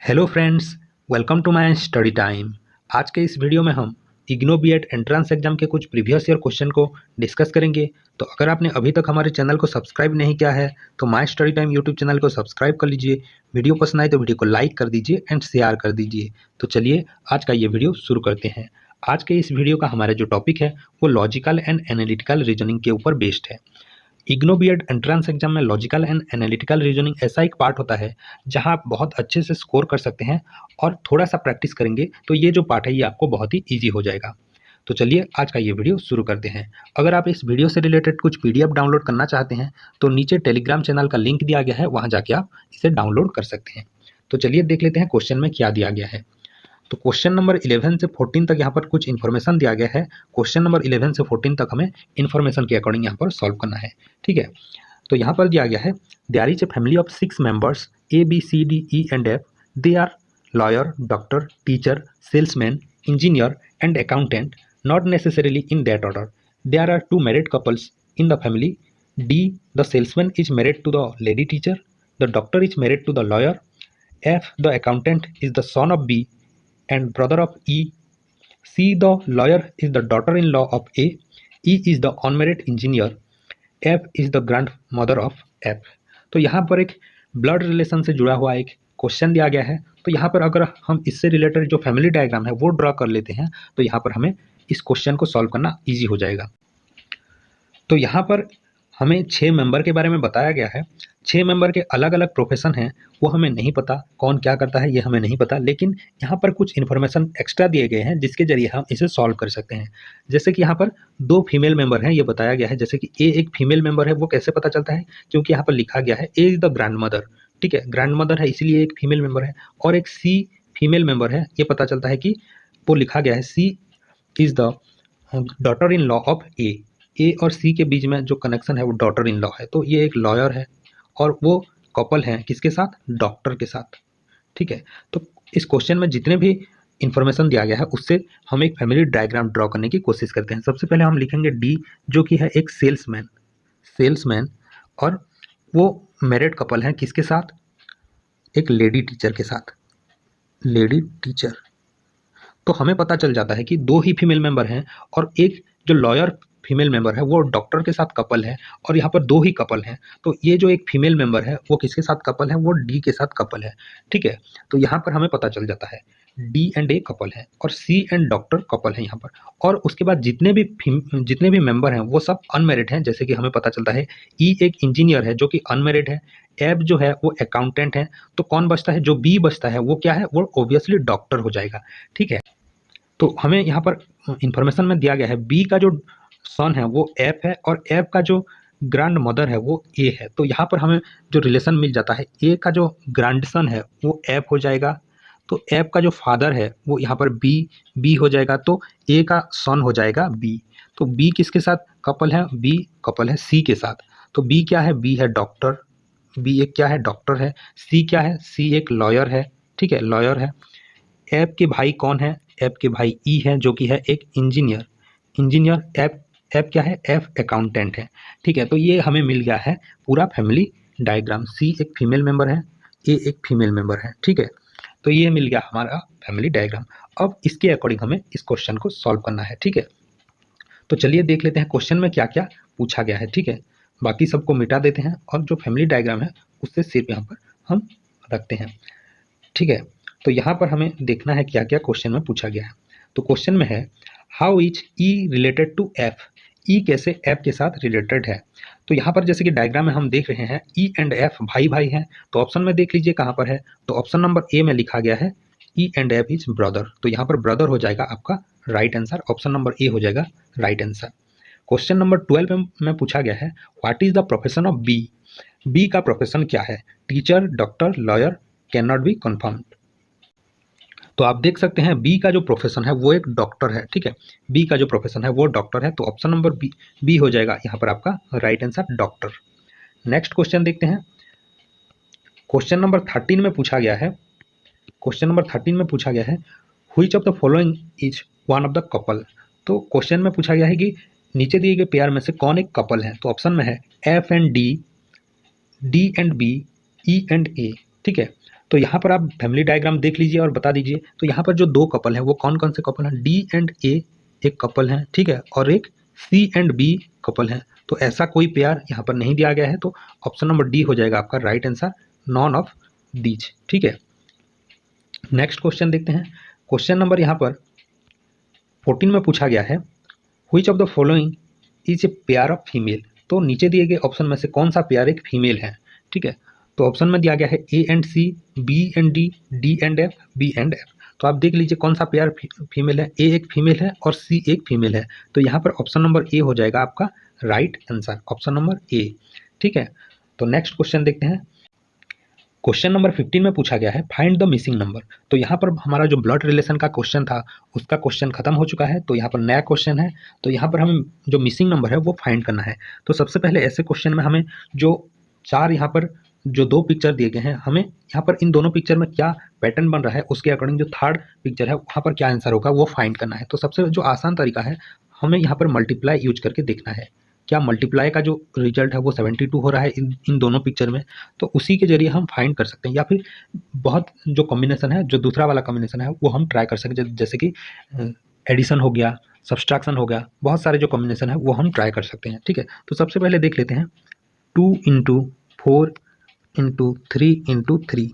Hello friends, welcome to my study time. आज के इस वीडियो में हम इग्नो बीएड एंट्रेंस एग्जाम के कुछ प्रीवियस ईयर क्वेश्चन को डिस्कस करेंगे। तो अगर आपने अभी तक हमारे चैनल को सब्सक्राइब नहीं किया है तो my study time YouTube channel को सब्सक्राइब कर लीजिए। वीडियो पसंद आए तो वीडियो को लाइक कर दीजिए एंड शेयर कर दीजिए। तो चलिए आज का ये वीडियो शुरू करते हैं। आज के इस वीडियो का हमारा जो टॉपिक है वो लॉजिकल एंड एनालिटिकल रीजनिंग के ऊपर बेस्ड है। इग्नो बीएड एंट्रेंस एग्जाम में लॉजिकल एंड एनालिटिकल रीजनिंग ऐसा एक पार्ट होता है जहां आप बहुत अच्छे से स्कोर कर सकते हैं और थोड़ा सा प्रैक्टिस करेंगे तो ये जो पार्ट है ये आपको बहुत ही ईजी हो जाएगा। तो चलिए आज का ये वीडियो शुरू करते हैं। अगर आप इस वीडियो से रिलेटेड कुछ पीडीएफ डाउनलोड करना चाहते हैं तो नीचे टेलीग्राम चैनल का लिंक दिया गया है, वहाँ जाके आप इसे डाउनलोड कर सकते हैं। तो चलिए देख लेते हैं क्वेश्चन में क्या दिया गया है। तो क्वेश्चन नंबर 11 से 14 तक यहाँ पर कुछ इन्फॉर्मेशन दिया गया है। क्वेश्चन नंबर 11 से 14 तक हमें इन्फॉर्मेशन के अकॉर्डिंग यहाँ पर सॉल्व करना है, ठीक है। तो यहाँ पर दिया गया है there is a family of 6 members A B C D E and F. They are lawyer, doctor, teacher, salesman, engineer and accountant, not necessarily in that order. There are 2 married couples in the family. D, the salesman is married to the lady teacher, the doctor is married to the lawyer, F, the accountant is the son of B and brother of E. C, the lawyer is the daughter-in-law of A. E is the unmarried engineer. F is the grandmother of F. तो यहाँ पर एक blood relation से जुड़ा हुआ एक question दिया गया है। तो यहाँ पर अगर हम इससे रिलेटेड जो फैमिली डायग्राम है वो ड्रॉ कर लेते हैं तो यहाँ पर हमें इस क्वेश्चन को सॉल्व करना ईजी हो जाएगा। तो यहाँ पर हमें 6 मेंबर के बारे में बताया गया है। 6 मेंबर के अलग अलग प्रोफेशन हैं, वो हमें नहीं पता, कौन क्या करता है ये हमें नहीं पता, लेकिन यहाँ पर कुछ इन्फॉर्मेशन एक्स्ट्रा दिए गए हैं जिसके जरिए हम इसे सॉल्व कर सकते हैं। जैसे कि यहाँ पर 2 फीमेल मेंबर हैं, ये बताया गया है। जैसे कि ए एक फीमेल मेंबर है, वो कैसे पता चलता है? क्योंकि यहाँ पर लिखा गया है ए इज द ग्रैंड मदर, ठीक है, ग्रैंड मदर है इसलिए एक फीमेल मेंबर है। और एक सी फीमेल मेंबर है, ये पता चलता है कि वो लिखा गया है C is the daughter in law of A और सी के बीच में जो कनेक्शन है वो डॉटर इन लॉ है। तो ये एक लॉयर है और वो कपल हैं किसके साथ? डॉक्टर के साथ, ठीक है। तो इस क्वेश्चन में जितने भी इंफॉर्मेशन दिया गया है उससे हम एक फैमिली डायग्राम ड्रॉ करने की कोशिश करते हैं। सबसे पहले हम लिखेंगे डी, जो कि है एक सेल्समैन और वो मैरिड कपल हैं किसके साथ? एक लेडी टीचर के साथ, लेडी टीचर। तो हमें पता चल जाता है कि 2 ही फीमेल मेंबर हैं और एक जो लॉयर फीमेल मेंबर है वो डॉक्टर के साथ कपल है और यहाँ पर 2 ही कपल हैं। तो ये जो एक फीमेल मेंबर है वो किसके साथ कपल है? वो डी के साथ कपल है, ठीक है। तो यहाँ पर हमें पता चल जाता है डी एंड ए कपल है और सी एंड डॉक्टर कपल है यहाँ पर। और उसके बाद जितने भी मेंबर हैं वो सब अनमेरिड हैं। जैसे कि हमें पता चलता है ई एक इंजीनियर है जो कि अनमेरिड है, एफ जो है वो अकाउंटेंट है। तो कौन बचता है? जो बी बचता है वो क्या है? वो ऑब्वियसली डॉक्टर हो जाएगा, ठीक है। तो हमें यहाँ पर इंफॉर्मेशन में दिया गया है बी का जो सन है वो एफ है और एफ का जो ग्रैंड मदर है वो ए है। तो यहाँ पर हमें जो रिलेशन मिल जाता है, ए का जो ग्रैंड सन है वो एफ हो जाएगा, तो एफ का जो फादर है वो यहाँ पर बी हो जाएगा, तो ए का सन हो जाएगा बी। तो बी किसके साथ कपल है? बी कपल है सी के साथ। तो बी क्या है? बी है डॉक्टर, बी एक क्या है? डॉक्टर है। सी क्या है? सी एक लॉयर है, ठीक है, लॉयर है। एफ के भाई कौन है? एफ के भाई ई है जो कि है एक इंजीनियर। एफ क्या है? एफ अकाउंटेंट है, ठीक है। तो ये हमें मिल गया है पूरा फैमिली डायग्राम। सी एक फीमेल मेंबर है, ए एक फीमेल मेंबर है, ठीक है। तो ये मिल गया हमारा फैमिली डायग्राम। अब इसके अकॉर्डिंग हमें इस क्वेश्चन को सॉल्व करना है, ठीक है। तो चलिए देख लेते हैं क्वेश्चन में क्या क्या पूछा गया है, ठीक है। बाकी सबको मिटा देते हैं और जो फैमिली डायग्राम है उससे सिर्फ यहाँ पर हम रखते हैं, ठीक है। तो यहाँ पर हमें देखना है क्या क्या क्वेश्चन में पूछा गया है। तो क्वेश्चन में है how is E related to F. E कैसे एफ के साथ रिलेटेड है? तो यहाँ पर जैसे कि डायग्राम में हम देख रहे हैं ई एंड एफ भाई भाई हैं। तो ऑप्शन में देख लीजिए कहाँ पर है। तो ऑप्शन नंबर ए में लिखा गया है ई एंड एफ इज ब्रदर। तो यहाँ पर ब्रदर हो जाएगा आपका right answer, option number A हो जाएगा राइट आंसर। क्वेश्चन नंबर 12 में पूछा गया है what is the profession of B. B का प्रोफेशन क्या है? Teacher, doctor, lawyer, can not be confirmed. तो आप देख सकते हैं बी का जो प्रोफेशन है वो एक डॉक्टर है, ठीक है। बी का जो प्रोफेशन है वो डॉक्टर है, तो ऑप्शन नंबर बी हो जाएगा यहाँ पर आपका right answer doctor. Next question देखते हैं। क्वेश्चन नंबर 13 में पूछा गया है which of the following is one of the couple. तो क्वेश्चन में पूछा गया है कि नीचे दिए गए पेयर में से कौन एक कपल है। तो ऑप्शन में है F and D, D and B, E and A, ठीक है। तो यहाँ पर आप फैमिली डायग्राम देख लीजिए और बता दीजिए। तो यहाँ पर जो दो कपल हैं वो कौन कौन से कपल हैं, डी एंड ए एक कपल हैं, ठीक है, और एक सी एंड बी कपल हैं। तो ऐसा कोई पेयर यहाँ पर नहीं दिया गया है, तो ऑप्शन नंबर डी हो जाएगा आपका right answer, none of these, ठीक है। नेक्स्ट क्वेश्चन देखते हैं। क्वेश्चन नंबर यहाँ पर 14 में पूछा गया है, which of the following is a pair of female. तो नीचे दिए गए ऑप्शन में से कौन सा पेयर एक फीमेल है, ठीक है। तो ऑप्शन में दिया गया है A and C, B and D, D and F, B and F. तो आप देख लीजिए कौन सा पेयर फीमेल है, ए एक फीमेल है और सी एक फीमेल है। तो यहाँ पर ऑप्शन नंबर ए हो जाएगा आपका right answer, option number A, ठीक है। तो नेक्स्ट क्वेश्चन देखते हैं। क्वेश्चन नंबर 15 में पूछा गया है, फाइंड द मिसिंग नंबर। तो यहाँ पर हमारा जो ब्लड रिलेशन का क्वेश्चन था उसका क्वेश्चन खत्म हो चुका है, तो यहाँ पर नया क्वेश्चन है। तो यहाँ पर हमें जो मिसिंग नंबर है वो फाइंड करना है। तो सबसे पहले ऐसे क्वेश्चन में हमें जो चार यहाँ पर जो दो पिक्चर दिए गए हैं, हमें यहाँ पर इन दोनों पिक्चर में क्या पैटर्न बन रहा है उसके अकॉर्डिंग जो थर्ड पिक्चर है वहाँ पर क्या आंसर होगा वो फाइंड करना है। तो सबसे जो आसान तरीका है, हमें यहाँ पर मल्टीप्लाई यूज करके देखना है, क्या मल्टीप्लाई का जो रिजल्ट है वो 72 हो रहा है इन दोनों पिक्चर में। तो उसी के जरिए हम फाइंड कर सकते हैं, या फिर बहुत जो कॉम्बिनेशन है, जो दूसरा वाला कॉम्बिनेशन है वो हम ट्राई कर सकते हैं, जैसे कि एडिशन हो गया, सब्सट्रैक्शन हो गया, बहुत सारे जो कॉम्बिनेशन है वो हम ट्राई कर सकते हैं, ठीक है। तो सबसे पहले देख लेते हैं 2 इंटू 4 इंटू 3 इंटू 3।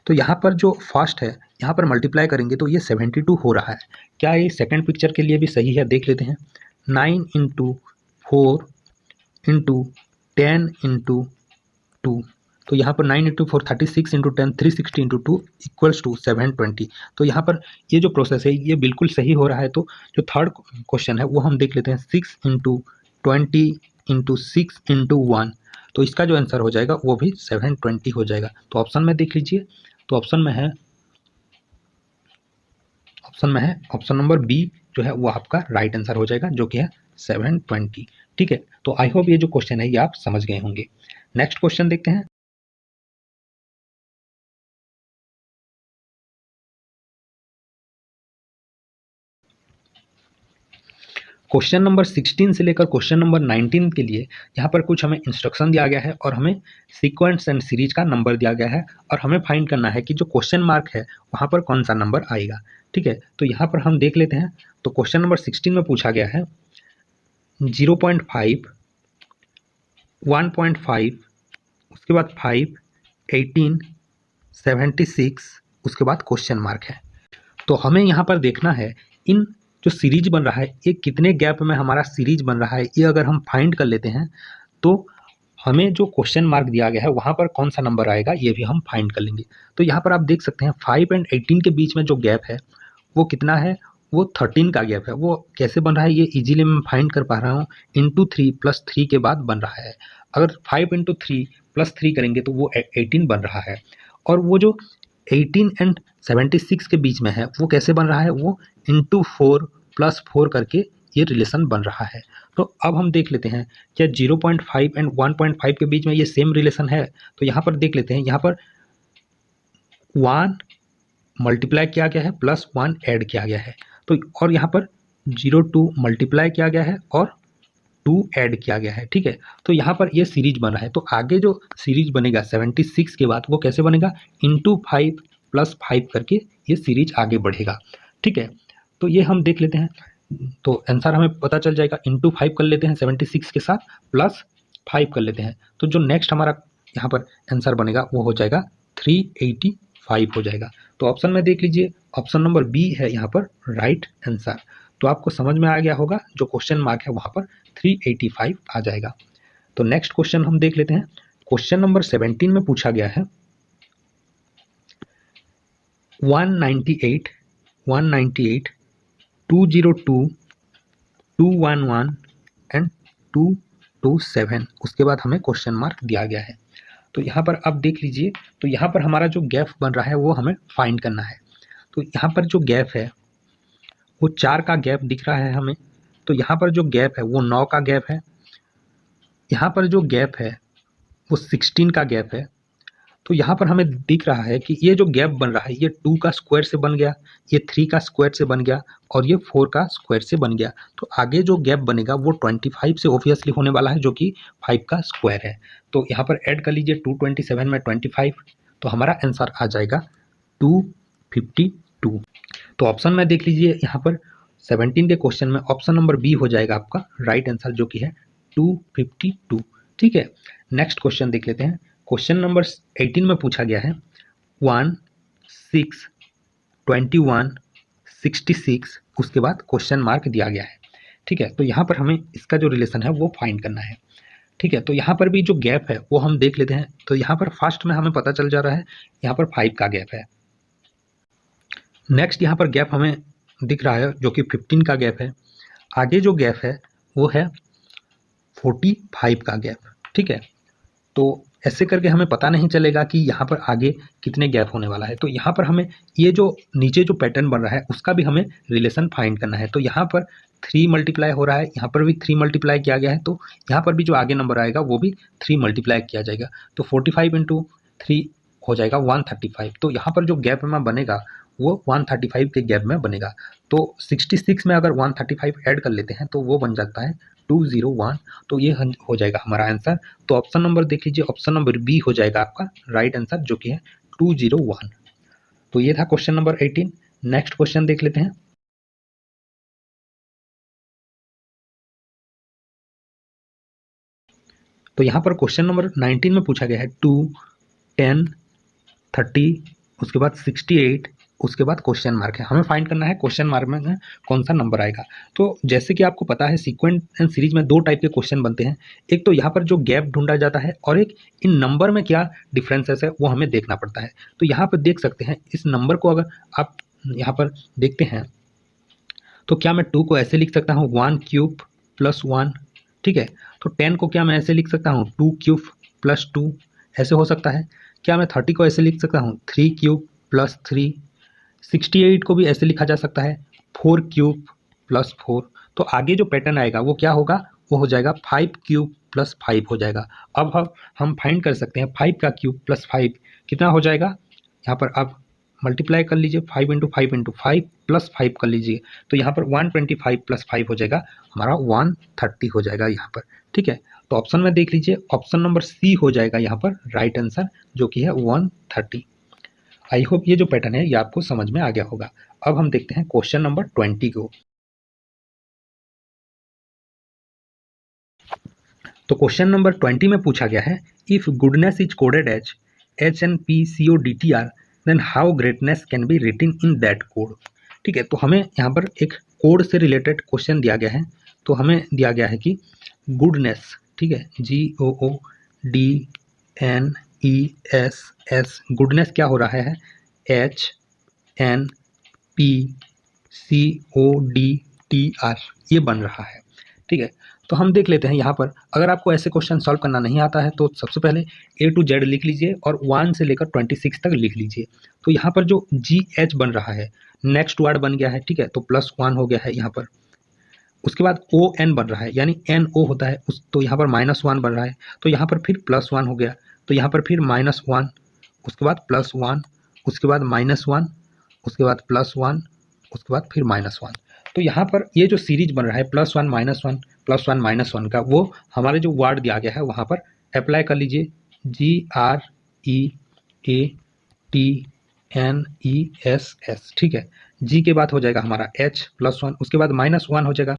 तो यहाँ पर जो फर्स्ट है यहाँ पर मल्टीप्लाई करेंगे तो ये 72 हो रहा है। क्या ये सेकेंड पिक्चर के लिए भी सही है, देख लेते हैं। 9 इंटू 4 इंटू 10 इंटू 2। तो यहाँ पर 9 into 4 36 into 10 360 into 2 equals to 720। तो यहाँ पर ये जो प्रोसेस है ये बिल्कुल सही हो रहा है। तो जो थर्ड क्वेश्चन है वो हम देख लेते हैं, 6 इंटू 20 इंटू 6 इंटू 1। तो इसका जो आंसर हो जाएगा वो भी 720 हो जाएगा। तो ऑप्शन में देख लीजिए, तो ऑप्शन में है ऑप्शन नंबर बी जो है वो आपका राइट आंसर हो जाएगा, जो कि है 720, ठीक है। तो आई होप ये जो क्वेश्चन है ये आप समझ गए होंगे। नेक्स्ट क्वेश्चन देखते हैं। क्वेश्चन नंबर 16 से लेकर क्वेश्चन नंबर 19 के लिए यहाँ पर कुछ हमें इंस्ट्रक्शन दिया गया है और हमें सीक्वेंस एंड सीरीज का नंबर दिया गया है, और हमें फाइंड करना है कि जो क्वेश्चन मार्क है वहाँ पर कौन सा नंबर आएगा, ठीक है। तो यहाँ पर हम देख लेते हैं। तो क्वेश्चन नंबर 16 में पूछा गया है 0.5, 1.5, उसके बाद 5, 18, 76, उसके बाद क्वेश्चन मार्क है। तो हमें यहाँ पर देखना है इन जो सीरीज बन रहा है ये कितने गैप में हमारा सीरीज बन रहा है, ये अगर हम फाइंड कर लेते हैं तो हमें जो क्वेश्चन मार्क दिया गया है वहाँ पर कौन सा नंबर आएगा ये भी हम फाइंड कर लेंगे। तो यहाँ पर आप देख सकते हैं 5 एंड 18 के बीच में जो गैप है वो कितना है, वो 13 का गैप है। वो कैसे बन रहा है ये इजीली मैं फाइंड कर पा रहा हूँ, इंटू 3 प्लस 3 के बाद बन रहा है। अगर 5 इंटू 3 प्लस 3 करेंगे तो वो 18 बन रहा है। और वो जो 18 एंड 76 के बीच में है वो कैसे बन रहा है, वो इंटू 4 प्लस 4 करके ये रिलेशन बन रहा है। तो अब हम देख लेते हैं क्या 0.5 एंड 1.5 के बीच में ये सेम रिलेशन है। तो यहाँ पर देख लेते हैं, यहाँ पर 1 मल्टीप्लाई किया गया है प्लस 1 ऐड किया गया है। तो और यहाँ पर 0.2 मल्टीप्लाई किया गया है और 2 ऐड किया गया है, ठीक है। तो यहाँ पर ये सीरीज बना है। तो आगे जो सीरीज बनेगा 76 के बाद वो कैसे बनेगा, इंटू 5 प्लस 5 करके ये सीरीज आगे बढ़ेगा, ठीक है। तो ये हम देख लेते हैं। तो आंसर हमें पता चल जाएगा, इंटू 5 कर लेते हैं 76 के साथ, प्लस 5 कर लेते हैं। तो जो नेक्स्ट हमारा यहाँ पर आंसर बनेगा वो हो जाएगा 385 हो जाएगा। तो ऑप्शन में देख लीजिए, ऑप्शन नंबर बी है यहाँ पर राइट आंसर। तो आपको समझ में आ गया होगा, जो क्वेश्चन मार्क है वहाँ पर 385 आ जाएगा। तो नेक्स्ट क्वेश्चन हम देख लेते हैं। क्वेश्चन नंबर 17 में पूछा गया है 198, 202, 211 एंड 227, उसके बाद हमें क्वेश्चन मार्क दिया गया है। तो यहाँ पर आप देख लीजिए, तो यहाँ पर हमारा जो गैप बन रहा है वो हमें फाइंड करना है। तो यहाँ पर जो गैप है वो 4 का गैप दिख रहा है हमें। तो यहाँ पर जो गैप है वो 9 का गैप है। यहाँ पर जो गैप है वो 16 का गैप है। तो यहाँ पर हमें दिख रहा है कि ये जो गैप बन रहा है ये 2 का स्क्वायर से बन गया, ये 3 का स्क्वायर से बन गया और ये 4 का स्क्वायर से बन गया। तो आगे जो गैप बनेगा वो 25 से ऑब्वियसली होने वाला है, जो कि 5 का स्क्वायर है। तो यहाँ पर ऐड कर लीजिए 227 में 25, तो हमारा आंसर आ जाएगा 252। तो ऑप्शन में देख लीजिए यहाँ पर 17 के क्वेश्चन में ऑप्शन नंबर बी हो जाएगा आपका राइट आंसर, जो कि है 252। ठीक है, नेक्स्ट क्वेश्चन देख लेते हैं। क्वेश्चन नंबर 18 में पूछा गया है 1, 6, 21, 66, उसके बाद क्वेश्चन मार्क दिया गया है। ठीक है, तो यहाँ पर हमें इसका जो रिलेशन है वो फाइंड करना है। ठीक है, तो यहाँ पर भी जो गैप है वो हम देख लेते हैं। तो यहाँ पर फर्स्ट में हमें पता चल जा रहा है यहाँ पर 5 का गैप है। नेक्स्ट यहाँ पर गैप हमें दिख रहा है जो कि 15 का गैप है। आगे जो गैप है वो है 45 का गैप। ठीक है, तो ऐसे करके हमें पता नहीं चलेगा कि यहाँ पर आगे कितने गैप होने वाला है। तो यहाँ पर हमें ये जो नीचे जो पैटर्न बन रहा है उसका भी हमें रिलेशन फाइंड करना है। तो यहाँ पर 3 मल्टीप्लाई हो रहा है, यहाँ पर भी 3 मल्टीप्लाई किया गया है, तो यहाँ पर भी जो आगे नंबर आएगा वो भी 3 मल्टीप्लाई किया जाएगा। तो 45 इंटू 3 हो जाएगा 135। तो यहाँ पर जो गैप में बनेगा वो 135 के गैप में बनेगा। तो 66 में अगर 135 ऐड कर लेते हैं तो वो बन जाता है 201। तो ये हो जाएगा हमारा आंसर। तो ऑप्शन नंबर देख लीजिए, ऑप्शन नंबर बी हो जाएगा आपका राइट आंसर, जो कि है 201। तो ये था क्वेश्चन नंबर 18। नेक्स्ट क्वेश्चन देख लेते हैं। तो यहाँ पर क्वेश्चन नंबर 19 में पूछा गया है 2, 10, 30, उसके बाद 68, उसके बाद क्वेश्चन मार्क है। हमें फाइंड करना है क्वेश्चन मार्क में कौन सा नंबर आएगा। तो जैसे कि आपको पता है सीक्वेंस एंड सीरीज में 2 टाइप के क्वेश्चन बनते हैं। एक तो यहाँ पर जो गैप ढूंढा जाता है और एक इन नंबर में क्या डिफरेंसेस है वो हमें देखना पड़ता है। तो यहाँ पर देख सकते हैं इस नंबर को अगर आप यहाँ पर देखते हैं तो क्या मैं 2 को ऐसे लिख सकता हूँ 1 क्यूब प्लस 1। ठीक है, तो 10 को क्या मैं ऐसे लिख सकता हूँ 2 क्यूब प्लस 2, ऐसे हो सकता है। क्या मैं 30 को ऐसे लिख सकता हूँ 3 क्यूब प्लस 3। 68 को भी ऐसे लिखा जा सकता है 4 क्यूब प्लस 4। तो आगे जो पैटर्न आएगा वो क्या होगा, वो हो जाएगा 5 क्यूब प्लस 5 हो जाएगा। अब हम फाइंड कर सकते हैं 5 का क्यूब प्लस 5 कितना हो जाएगा। यहाँ पर आप मल्टीप्लाई कर लीजिए 5 इंटू 5 इंटू 5 प्लस 5 कर लीजिए, तो यहाँ पर 125 प्लस 5 हो जाएगा हमारा 130 हो जाएगा यहाँ पर। ठीक है, तो ऑप्शन में देख लीजिए, ऑप्शन नंबर सी हो जाएगा यहाँ पर राइट आंसर, जो कि है 130। आई होप ये जो पैटर्न है ये आपको समझ में आ गया होगा। अब हम देखते हैं क्वेश्चन नंबर 20 को। तो क्वेश्चन नंबर 20 में पूछा गया है if goodness is coded as HNPCODTR then how greatness can be written in that code. ठीक है, तो हमें यहाँ पर एक कोड से रिलेटेड क्वेश्चन दिया गया है। तो हमें दिया गया है कि गुडनेस, ठीक है, GOODNESS, गुडनेस क्या हो रहा है HNPCODTR, ये बन रहा है। ठीक है, तो हम देख लेते हैं यहाँ पर अगर आपको ऐसे क्वेश्चन सॉल्व करना नहीं आता है तो सबसे पहले A to Z लिख लीजिए और 1 से लेकर 26 तक लिख लीजिए। तो यहाँ पर जो GH बन रहा है नेक्स्ट वर्ड बन गया है। ठीक है, तो +1 हो गया है यहाँ पर। उसके बाद ON बन रहा है यानी NO होता है तो यहाँ पर -1 बन रहा है, तो यहाँ पर फिर +1 हो गया, तो यहाँ पर फिर -1, उसके बाद +1, उसके बाद -1, उसके बाद +1, उसके बाद फिर -1। तो यहाँ पर ये जो सीरीज बन रहा है +1 -1 +1 -1 का, वो हमारे जो वर्ड दिया गया है वहाँ पर अप्लाई कर लीजिए GREATNESS। ठीक है, जी के बाद हो जाएगा हमारा H+1, उसके बाद -1 हो जाएगा।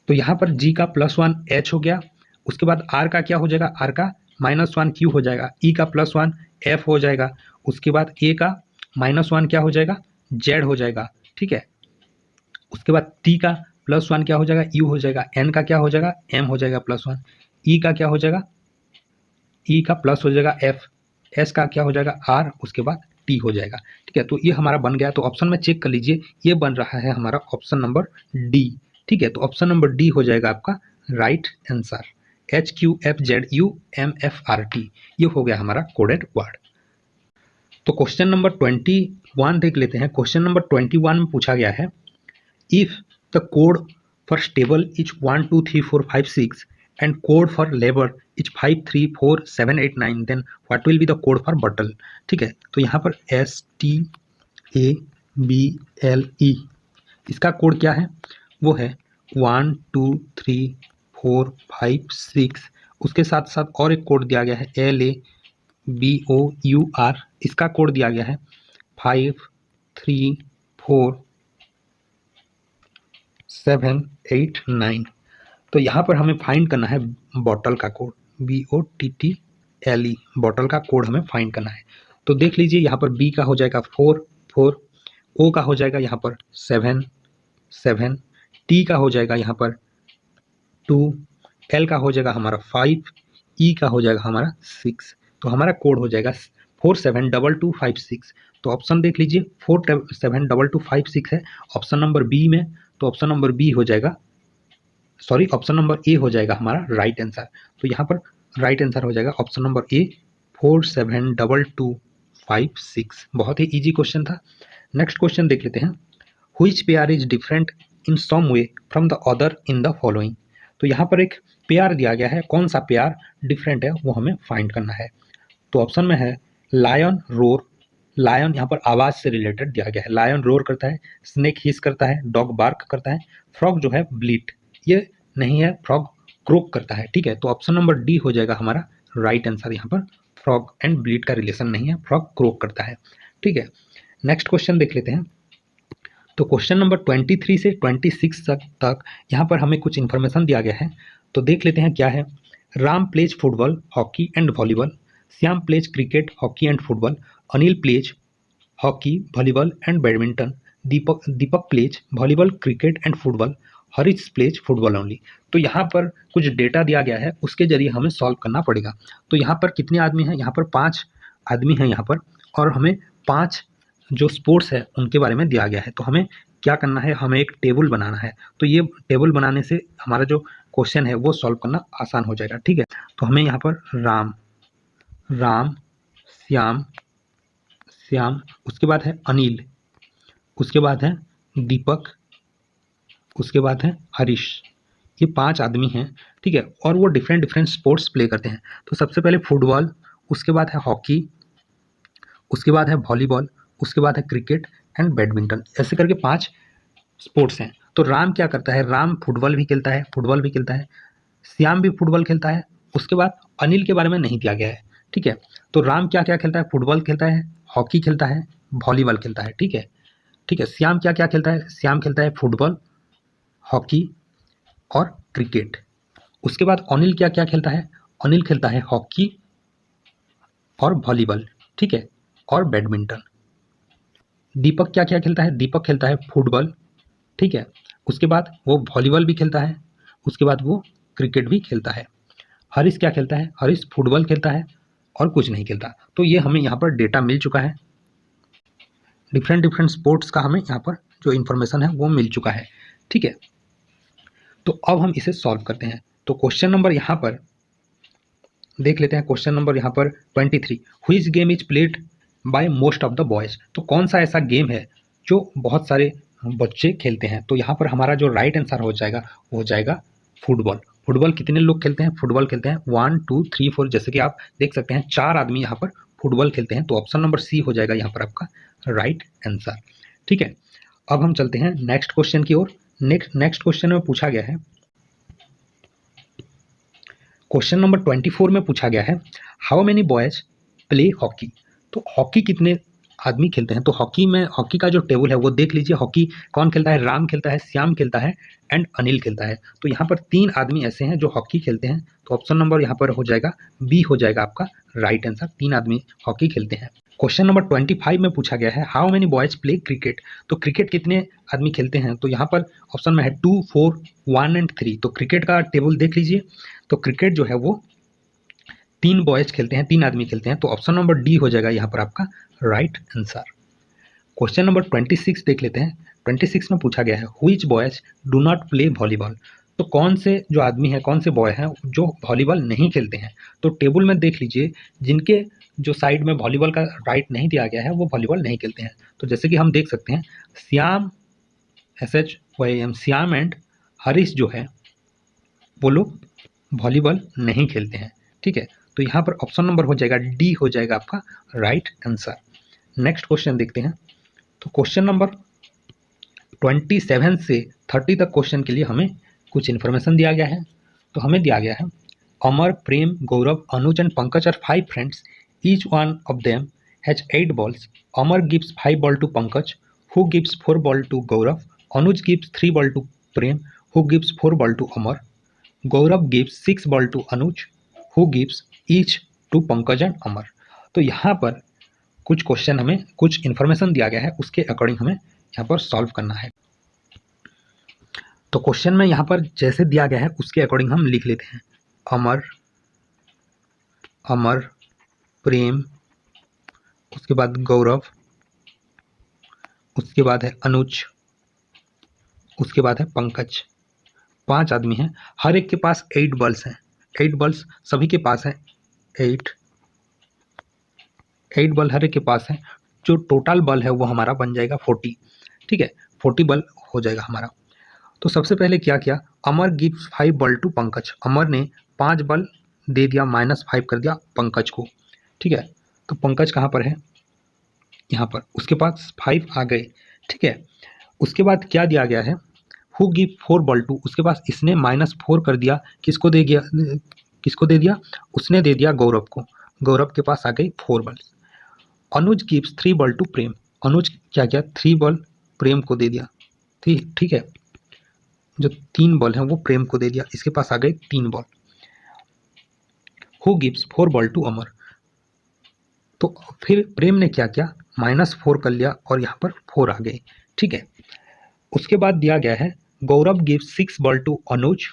तो यहाँ पर G का +1 H हो गया, उसके बाद R का क्या हो जाएगा, R का -1 Q हो जाएगा, E का +1 F हो जाएगा, उसके बाद A का -1 क्या हो जाएगा Z हो जाएगा। ठीक है, उसके बाद T का +1 क्या हो जाएगा U हो जाएगा, N का क्या हो जाएगा M हो जाएगा +1, E का क्या हो जाएगा E का प्लस हो जाएगा F, S का क्या हो जाएगा R, उसके बाद T हो जाएगा। ठीक है, तो ये हमारा बन गया। तो ऑप्शन में चेक कर लीजिए, ये बन रहा है हमारा ऑप्शन नंबर D। ठीक है, तो ऑप्शन नंबर D हो जाएगा आपका राइट आंसर, HQFZUMFRT, ये हो गया हमारा कोडेड वर्ड। तो क्वेश्चन नंबर 21 देख लेते हैं। क्वेश्चन नंबर 21 में पूछा गया है if the code for stable is 1 2 3 4 5 6 and code for labor is 5 3 4 7 8 9 then what will be the code for bottle। ठीक है, तो यहाँ पर STABLE इसका कोड क्या है, वो है 1 2 3 4 5 6, उसके साथ साथ और एक कोड दिया गया है LA BOUR, इसका कोड दिया गया है 534789। तो यहाँ पर हमें फाइंड करना है बॉटल का कोड, BOTTLE, बॉटल का कोड हमें फाइंड करना है। तो देख लीजिए यहाँ पर B का हो जाएगा 4, O का हो जाएगा यहाँ पर 7, T का हो जाएगा यहाँ पर 2, L का हो जाएगा हमारा 5, E का हो जाएगा हमारा 6। तो हमारा कोड हो जाएगा 472256। तो ऑप्शन देख लीजिए 472256 है ऑप्शन नंबर बी में। तो ऑप्शन नंबर बी हो जाएगा, सॉरी ऑप्शन नंबर ए हो जाएगा हमारा राइट आंसर। तो यहाँ पर राइट आंसर हो जाएगा ऑप्शन नंबर ए 472256। बहुत ही इजी क्वेश्चन था। नेक्स्ट क्वेश्चन देख लेते हैं। Which pair is different in some way from the other in the following. तो यहाँ पर एक पेयर दिया गया है, कौन सा पेयर डिफरेंट है वो हमें फाइंड करना है। तो ऑप्शन में है लायन रोर, लायन यहाँ पर आवाज से रिलेटेड दिया गया है, लायन रोर करता है, स्नेक हिस करता है, डॉग बार्क करता है, फ्रॉग जो है ब्लीट, ये नहीं है, फ्रॉग क्रोक करता है। ठीक है, तो ऑप्शन नंबर डी हो जाएगा हमारा राइट आंसर। यहाँ पर फ्रॉग एंड ब्लीट का रिलेशन नहीं है, फ्रॉग क्रोक करता है। ठीक है, नेक्स्ट क्वेश्चन देख लेते हैं। तो क्वेश्चन नंबर 23 से 26 तक यहाँ पर हमें कुछ इन्फॉर्मेशन दिया गया है। तो देख लेते हैं क्या है। Ram plays football, hockey and volleyball, Shyam plays cricket, hockey and football, Anil plays hockey, volleyball and badminton, Deepak plays volleyball, cricket and football, Harish plays football only. तो यहाँ पर कुछ डेटा दिया गया है, उसके जरिए हमें सॉल्व करना पड़ेगा। तो यहाँ पर कितने आदमी हैं, यहाँ पर 5 आदमी हैं यहाँ पर, और हमें 5 जो स्पोर्ट्स है उनके बारे में दिया गया है। तो हमें क्या करना है, हमें एक टेबल बनाना है। तो ये टेबल बनाने से हमारा जो क्वेश्चन है वो सॉल्व करना आसान हो जाएगा। ठीक है, तो हमें यहाँ पर राम, श्याम, उसके बाद है अनिल, उसके बाद है दीपक, उसके बाद है हरीश। ये 5 आदमी हैं। ठीक है, और वो डिफरेंट स्पोर्ट्स प्ले करते हैं। तो सबसे पहले फुटबॉल, उसके बाद है हॉकी, उसके बाद है वॉलीबॉल, उसके बाद है क्रिकेट एंड बैडमिंटन, ऐसे करके 5 स्पोर्ट्स हैं। तो राम क्या करता है, राम फुटबॉल भी खेलता है, श्याम भी फुटबॉल खेलता है। उसके बाद अनिल के बारे में नहीं दिया गया है। ठीक है, तो राम क्या क्या खेलता है, फुटबॉल खेलता है, हॉकी खेलता है, वॉलीबॉल खेलता है। ठीक है, श्याम क्या क्या खेलता है, श्याम खेलता है फुटबॉल, हॉकी और क्रिकेट। उसके बाद अनिल क्या क्या खेलता है, अनिल खेलता है हॉकी और वॉलीबॉल, ठीक है, और बैडमिंटन। दीपक क्या क्या खेलता है, दीपक खेलता है फुटबॉल, ठीक है, उसके बाद वो वॉलीबॉल भी खेलता है, उसके बाद वो क्रिकेट भी खेलता है। हरीश क्या खेलता है, हरीश फुटबॉल खेलता है और कुछ नहीं खेलता। तो ये हमें यहाँ पर डेटा मिल चुका है, डिफरेंट स्पोर्ट्स का हमें यहाँ पर जो इन्फॉर्मेशन है वो मिल चुका है। ठीक है, तो अब हम इसे सॉल्व करते हैं। तो क्वेश्चन नंबर यहाँ पर देख लेते हैं, क्वेश्चन नंबर यहाँ पर 23, which game is played by most of the boys. तो कौन सा ऐसा गेम है जो बहुत सारे बच्चे खेलते हैं। तो यहाँ पर हमारा जो राइट आंसर हो जाएगा वो हो जाएगा फुटबॉल। फुटबॉल कितने लोग खेलते हैं, फुटबॉल खेलते हैं 1 2 3 4, जैसे कि आप देख सकते हैं 4 आदमी यहाँ पर फुटबॉल खेलते हैं। तो ऑप्शन नंबर सी हो जाएगा यहाँ पर आपका राइट आंसर। ठीक है, अब हम चलते हैं नेक्स्ट क्वेश्चन की ओर। नेक्स्ट क्वेश्चन में पूछा गया है, क्वेश्चन नंबर 24 में पूछा गया है, how many boys play hockey. तो हॉकी कितने आदमी खेलते हैं। तो हॉकी में, हॉकी का जो टेबल है वो देख लीजिए। हॉकी कौन खेलता है, राम खेलता है, श्याम खेलता है एंड अनिल खेलता है। तो यहाँ पर 3 आदमी ऐसे हैं जो हॉकी खेलते हैं। तो ऑप्शन नंबर यहाँ पर हो जाएगा बी, हो जाएगा आपका राइट आंसर। 3 आदमी हॉकी खेलते हैं। क्वेश्चन नंबर 25 में पूछा गया है, how many boys play cricket. तो क्रिकेट कितने आदमी खेलते हैं। तो यहाँ पर ऑप्शन में है 2 4 1 एंड 3। तो क्रिकेट का टेबल देख लीजिए। तो क्रिकेट जो है वो 3 बॉयज खेलते हैं, 3 आदमी खेलते हैं। तो ऑप्शन नंबर डी हो जाएगा यहाँ पर आपका राइट आंसर। क्वेश्चन नंबर 26 देख लेते हैं। 26 में पूछा गया है, which boys do not play volleyball. तो कौन से जो आदमी हैं, कौन से बॉय हैं जो वॉलीबॉल नहीं खेलते हैं। तो टेबल में देख लीजिए, जिनके जो साइड में वॉलीबॉल का राइट नहीं दिया गया है वो वॉलीबॉल नहीं खेलते हैं। तो जैसे कि हम देख सकते हैं श्याम, SHYAM, श्याम एंड हरीश जो है वो लोग वॉलीबॉल नहीं खेलते हैं। ठीक है, तो यहाँ पर ऑप्शन नंबर हो जाएगा डी, हो जाएगा आपका राइट आंसर। नेक्स्ट क्वेश्चन देखते हैं। तो क्वेश्चन नंबर 27 से 30 तक क्वेश्चन के लिए हमें कुछ इन्फॉर्मेशन दिया गया है। तो हमें दिया गया है, Amar, Prem, Gaurav, Anuj and Pankaj are 5 friends each one of them has 8 balls. Amar gives 5 ball to Pankaj, who gives 4 ball to Gaurav, Anuj gives 3 ball to Prem, who gives 4 ball to Amar, Gaurav gives 6 ball to Anuj, who gives each to Pankaj and Amar. तो यहाँ पर कुछ question हमें कुछ information दिया गया है, उसके अकॉर्डिंग हमें यहाँ पर सॉल्व करना है। तो क्वेश्चन में यहाँ पर जैसे दिया गया है उसके अकॉर्डिंग हम लिख लेते हैं। अमर, अमर, प्रेम, उसके बाद गौरव, उसके बाद है अनुज, उसके बाद है पंकज। 5 आदमी हैं, हर एक के पास 8 बल्स हैं। 8 बल्स सभी के पास हैं। 8 बल हर एक के पास है। जो टोटल बल है वो हमारा बन जाएगा 40। ठीक है, 40 बल हो जाएगा हमारा। तो सबसे पहले क्या किया, अमर गिव्स 5 बल टू पंकज। अमर ने 5 बल दे दिया, -5 कर दिया पंकज को। ठीक है, तो पंकज कहाँ पर है, यहाँ पर, उसके पास 5 आ गए। ठीक है, उसके बाद क्या दिया गया है, हु गिव 4 बल टू, उसके पास इसने -4 कर दिया, किसको दे दिया, किसको दे दिया, उसने दे दिया गौरव को। गौरव के पास आ गई 4 बल। अनुज गिव्स 3 बल टू प्रेम, अनुज क्या किया, 3 बल प्रेम को दे दिया। ठीक है, जो 3 बल है वो प्रेम को दे दिया, इसके पास आ गए 3 बल। हु गिव्स 4 बल टू अमर, तो फिर प्रेम ने क्या किया, -4 कर लिया और यहाँ पर 4 आ गए। ठीक है, उसके बाद दिया गया है गौरव गिव्स 6 बल टू अनुज,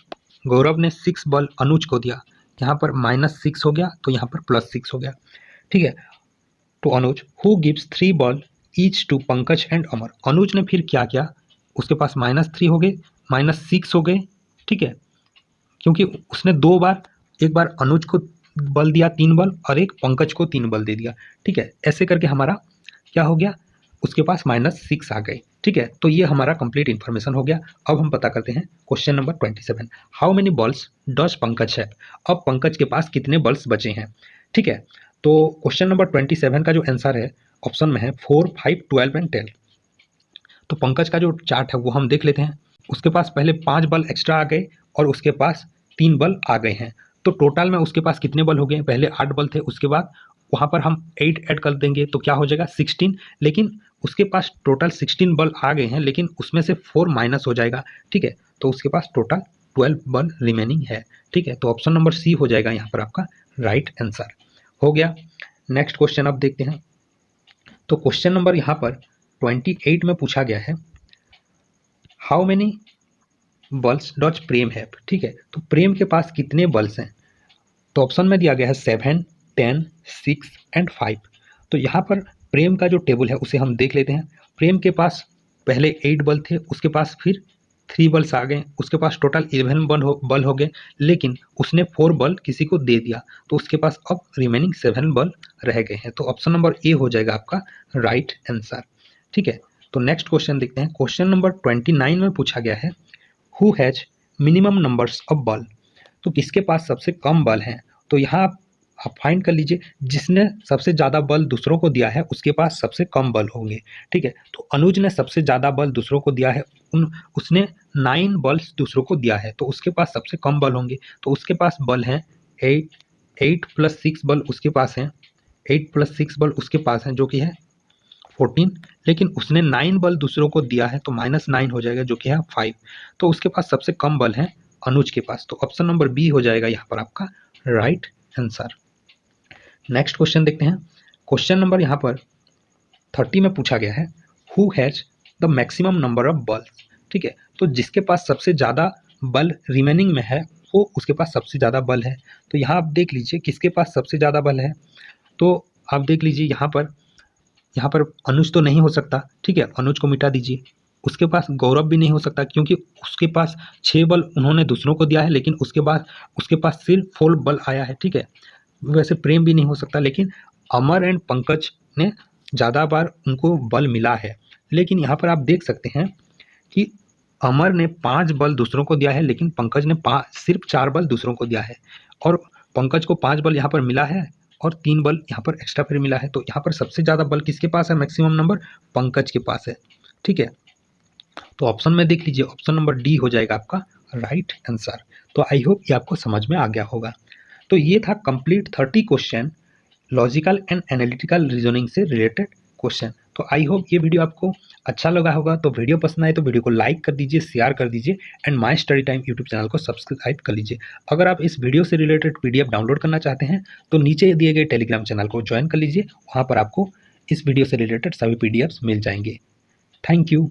गौरव ने 6 बल अनुज को दिया। यहाँ पर -6 हो गया तो यहाँ पर +6 हो गया। ठीक है, तो Anuj, who gives 3 ball each to Pankaj and Amar, Anuj ने फिर क्या किया, उसके पास -3 हो गए, -6 हो गए। ठीक है, क्योंकि उसने 2 बार, एक बार अनुज को बल दिया 3 बल और एक पंकज को 3 बल दे दिया। ठीक है, ऐसे करके हमारा क्या हो गया, उसके पास -6 आ गए। ठीक है, तो ये हमारा कंप्लीट इन्फॉर्मेशन हो गया। अब हम पता करते हैं question number 27, how many balls does Pankaj have, अब पंकज के पास कितने बल्स बचे हैं। ठीक है, तो क्वेश्चन नंबर 27 का जो आंसर है ऑप्शन में है 4, 5, 12 एंड 10। तो पंकज का जो चार्ट है वो हम देख लेते हैं। उसके पास पहले 5 बल एक्स्ट्रा आ गए और उसके पास 3 बल आ गए हैं। तो टोटल में उसके पास कितने बल हो गए, पहले 8 बल थे, उसके बाद वहाँ पर हम 8 ऐड कर देंगे तो क्या हो जाएगा 16। लेकिन उसके पास टोटल 16 बल आ गए हैं, लेकिन उसमें से 4 माइनस हो जाएगा। ठीक है, तो उसके पास टोटल 12 बल रिमेनिंग है। ठीक है, तो ऑप्शन नंबर सी हो जाएगा यहाँ पर आपका राइट आंसर हो गया। नेक्स्ट क्वेश्चन अब देखते हैं। तो क्वेश्चन नंबर यहाँ पर 28 में पूछा गया है, how many balls does Prem have. ठीक है, तो प्रेम के पास कितने बल्स हैं, तो ऑप्शन में दिया गया है 7, 10, 6 एंड 5। तो यहाँ पर प्रेम का जो टेबल है उसे हम देख लेते हैं। प्रेम के पास पहले 8 बल थे, उसके पास फिर 3 बल्स आ गए, उसके पास टोटल 11 बल हो गए, लेकिन उसने 4 बल किसी को दे दिया, तो उसके पास अब रिमेनिंग 7 बल रह गए हैं। तो ऑप्शन नंबर ए हो जाएगा आपका राइट आंसर। ठीक है, तो नेक्स्ट क्वेश्चन देखते हैं। क्वेश्चन नंबर 29 में पूछा गया है, who has minimum numbers of बल, तो किसके पास सबसे कम बल हैं। तो यहाँ आप फाइंड कर लीजिए, जिसने सबसे ज़्यादा बल दूसरों को दिया है उसके पास सबसे कम बल होंगे। ठीक है, तो अनुज ने सबसे ज़्यादा बल दूसरों को दिया है, उसने 9 बल्स दूसरों को दिया है, तो उसके पास सबसे कम बल होंगे। तो उसके पास बल हैं 8 + 6 बल उसके पास हैं, 8 + 6 बल उसके पास हैं जो कि है 14, लेकिन उसने 9 बल दूसरों को दिया है तो -9 हो जाएगा जो कि है 5। तो उसके पास सबसे कम बल है अनुज के पास, तो ऑप्शन नंबर बी हो जाएगा यहाँ पर आपका राइट आंसर। नेक्स्ट क्वेश्चन देखते हैं। क्वेश्चन नंबर यहाँ पर 30 में पूछा गया है, who has the maximum number of balls. ठीक है, तो जिसके पास सबसे ज़्यादा बल रिमेनिंग में है वो उसके पास सबसे ज़्यादा बल है। तो यहाँ आप देख लीजिए किसके पास सबसे ज़्यादा बल है, तो आप देख लीजिए यहाँ पर अनुज तो नहीं हो सकता। ठीक है, अनुज को मिटा दीजिए। उसके पास गौरव भी नहीं हो सकता क्योंकि उसके पास 6 बल उन्होंने दूसरों को दिया है, लेकिन उसके पास सिर्फ 4 बल आया है। ठीक है, वैसे प्रेम भी नहीं हो सकता, लेकिन अमर एंड पंकज ने ज़्यादा बार उनको बल मिला है। लेकिन यहाँ पर आप देख सकते हैं कि अमर ने 5 बल दूसरों को दिया है, लेकिन पंकज ने सिर्फ 4 बल दूसरों को दिया है, और पंकज को 5 बल यहाँ पर मिला है और 3 बल यहाँ पर एक्स्ट्रा फिर मिला है। तो यहाँ पर सबसे ज़्यादा बल किसके पास है, मैक्सिमम नंबर पंकज के पास है। ठीक है, तो ऑप्शन में देख लीजिए, ऑप्शन नंबर डी हो जाएगा आपका राइट आंसर। तो आई होप ये आपको समझ में आ गया होगा। तो ये था complete 30 question logical and analytical reasoning से रिलेटेड क्वेश्चन। तो आई होप ये वीडियो आपको अच्छा लगा होगा। तो वीडियो पसंद आए तो वीडियो को लाइक कर दीजिए, शेयर कर दीजिए and my study time YouTube channel को सब्सक्राइब कर लीजिए। अगर आप इस वीडियो से रिलेटेड PDF डाउनलोड करना चाहते हैं तो नीचे दिए गए टेलीग्राम चैनल को ज्वाइन कर लीजिए, वहाँ पर आपको इस वीडियो से रिलेटेड सभी PDFs मिल जाएंगे। Thank you.